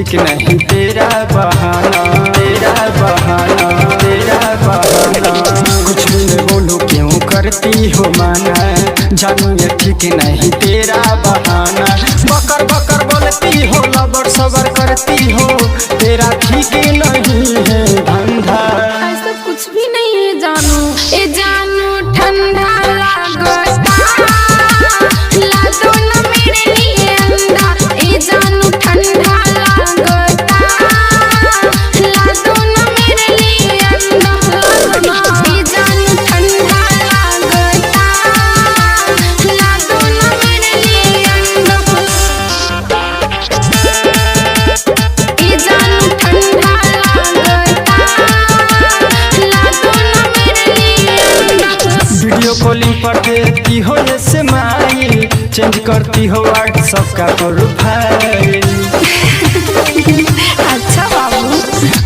ठीक नहीं तेरा बहाना, तेरा बहाना, तेरा बहाना। कुछ भी न बोलो क्यों करती हो माना, जानू ये ठीक नहीं तेरा बहाना। बकर बकर बोलती हो, लबर सबर करती हो, तेरा ठीक नहीं है धंधा। ऐसा कुछ भी नहीं है जानू, ए जानू ठंडा लागता, ला दो ना मेरे लिए अंडा। ए जानू ठंडा लागता, ला दो ना मेरे लिए अंडा। ए जानू ठंडा लागता, ला दो ना मेरे लिए अंडा। ए जानू ठंडा लागता, ला दो ना मेरे लिए अंडा। वीडियो कॉलिंग पर देती हो स्माइल, चेंज करती हो व्हाट्सएप का प्रोफाइल। अच्छा बाबू।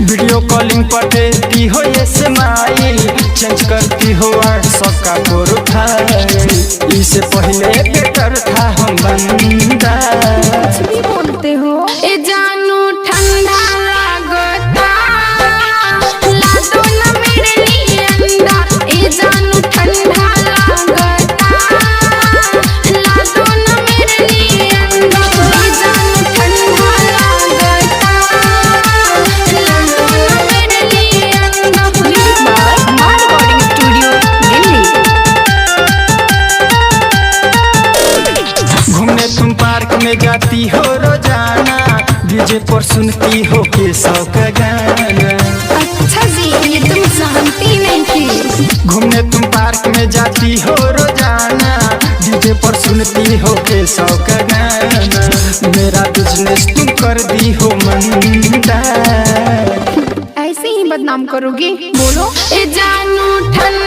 वीडियो कॉलिंग पर देती हो स्माइल, चेंज करती हो व्हाट्सएप का प्रोफाइल। इससे पहले बेटर था हम बंदा। कुछ भी बोलते हो। ए जानू ठंडा लागता, ला दो ना मेरे लिए अंडा। ए जानू ठंडा लागता, ला दो ना मेरे लिए अंडा। ए जानू ठंडा लागता, ला दो ना मेरे लिए अंडा। माय रिकॉर्डिंग स्टूडियो दिल्ली। घूमने तुम पार्क में जाती हो रोजाना, डीजे पर सुनती हो केशव का गाना। अच्छा जी, ये तुम जानती नहीं थी। घूमने तुम पार्क में जाती हो रोजाना, डीजे पर सुनती हो केशव का गाना। मेरा बिजनेस तुम कर दी हो मंदा। ऐसे ही बदनाम करोगे? बोलो। ए जानू ठंडा